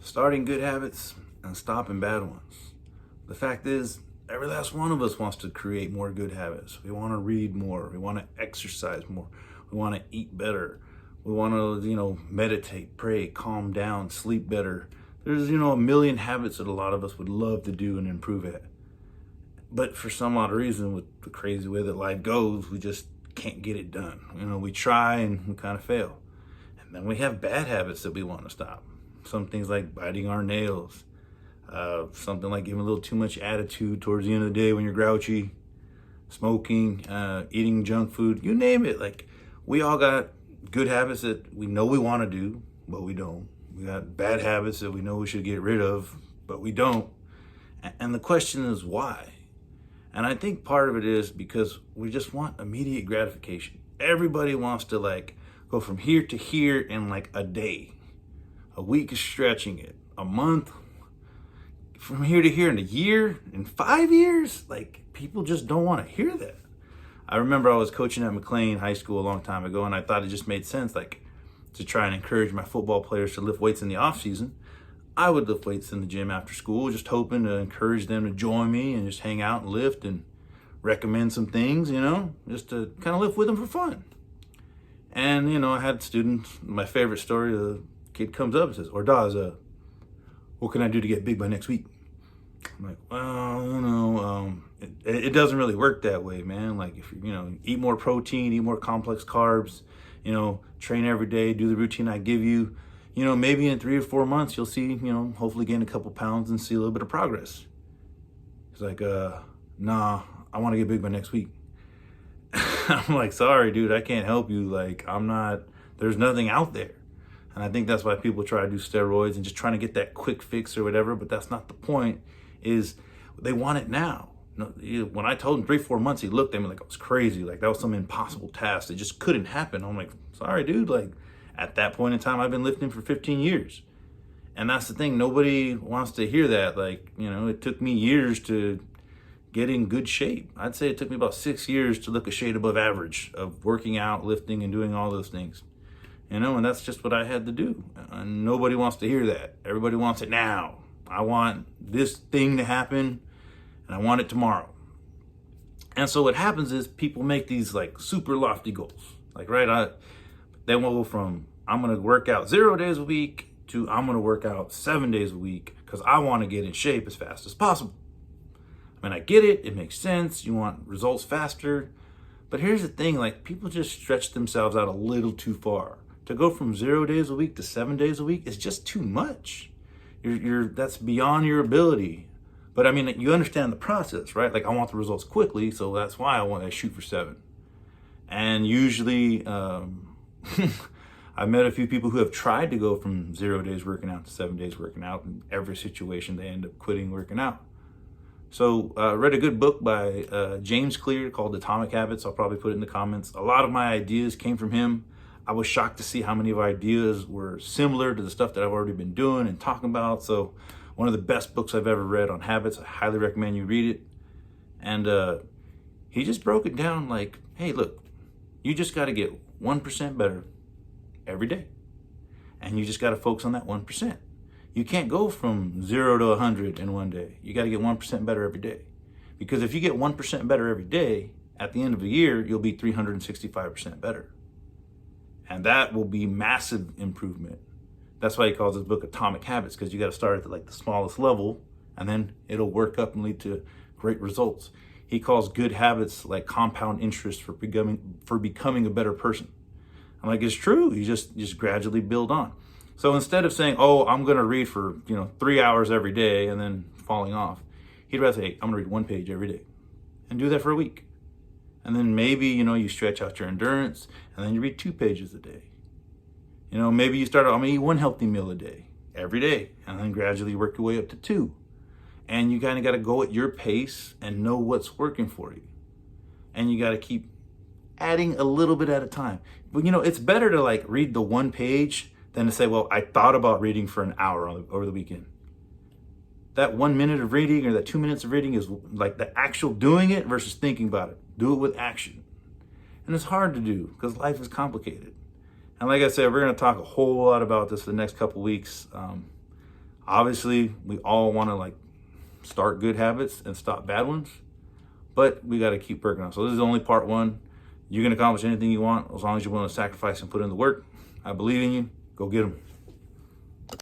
starting good habits and stopping bad ones. The fact is, every last one of us wants to create more good habits. We want to read more. We want to exercise more. We want to eat better. We want to, meditate, pray, calm down, sleep better. There's, a million habits that a lot of us would love to do and improve at. But for some odd reason, with the crazy way that life goes, we just can't get it done. We try and we kind of fail. And then we have bad habits that we want to stop. Some things like biting our nails, something like giving a little too much attitude towards the end of the day when you're grouchy, smoking, eating junk food, you name it. Like, we all got good habits that we know we want to do, but we don't. We got bad habits that we know we should get rid of, but we don't. And the question is why? And I think part of it is because we just want immediate gratification. Everybody wants to go from here to here in a day. A week is stretching it. A month, from here to here in a year, in 5 years. People just don't want to hear that. I remember I was coaching at McLean High School a long time ago, and I thought it just made sense, to try and encourage my football players to lift weights in the off season. I would lift weights in the gym after school, just hoping to encourage them to join me and just hang out and lift and recommend some things, just to kind of lift with them for fun. And, I had students, my favorite story, the kid comes up and says, Ordaz, what can I do to get big by next week? I'm like, well, it doesn't really work that way, man. If you, eat more protein, eat more complex carbs, train every day, do the routine I give you, maybe in 3 or 4 months, you'll see, hopefully gain a couple pounds and see a little bit of progress. He's like, nah, I want to get big by next week. I'm like, sorry, dude, I can't help you. There's nothing out there. And I think that's why people try to do steroids and just trying to get that quick fix or whatever, but that's not the point, is they want it now. When I told him 3, 4 months, he looked at me like I was crazy. That was some impossible task. It just couldn't happen. I'm like, sorry, dude, at that point in time, I've been lifting for 15 years. And that's the thing. Nobody wants to hear that. It took me years to get in good shape. I'd say it took me about 6 years to look a shade above average of working out, lifting, and doing all those things. And that's just what I had to do. And nobody wants to hear that. Everybody wants it now. I want this thing to happen, and I want it tomorrow. And so what happens is people make these super lofty goals. They will go from, I'm going to work out 0 days a week to I'm going to work out 7 days a week because I want to get in shape as fast as possible. I mean, I get it. It makes sense. You want results faster. But here's the thing, people just stretch themselves out a little too far. To go from 0 days a week to 7 days a week is just too much. That's beyond your ability. But I mean, you understand the process, right? I want the results quickly, so that's why I shoot for 7. And usually, I've met a few people who have tried to go from 0 days working out to 7 days working out. In every situation, they end up quitting working out. So I read a good book by James Clear called Atomic Habits. I'll probably put it in the comments. A lot of my ideas came from him. I was shocked to see how many of our ideas were similar to the stuff that I've already been doing and talking about. So one of the best books I've ever read on habits. I highly recommend you read it. And he just broke it down hey, look, you just got to get 1% better every day. And you just got to focus on that 1%. You can't go from 0 to 100 in one day. You got to get 1% better every day. Because if you get 1% better every day, at the end of the year, you'll be 365% better. And that will be massive improvement. That's why he calls his book Atomic Habits, because you got to start at the smallest level, and then it'll work up and lead to great results. He calls good habits compound interest for becoming a better person. I'm like, it's true. You just gradually build on. So instead of saying, oh, I'm going to read for 3 hours every day and then falling off, he'd rather say, hey, I'm going to read 1 page every day, and do that for a week. And then maybe, you stretch out your endurance, and then you read 2 pages a day. Maybe you start, I'm going to eat 1 healthy meal a day, every day, and then gradually work your way up to 2. And you kind of got to go at your pace and know what's working for you. And you got to keep adding a little bit at a time. But, it's better to read the 1 page than to say, well, I thought about reading for an hour over the weekend. That 1 minute of reading or that 2 minutes of reading is the actual doing it versus thinking about it. Do it with action. And it's hard to do because life is complicated. And like I said, we're going to talk a whole lot about this for the next couple weeks. Obviously, we all want to like start good habits and stop bad ones, but we got to keep working on it. So this is only part one. You can accomplish anything you want as long as you're willing to sacrifice and put in the work. I believe in you. Go get them.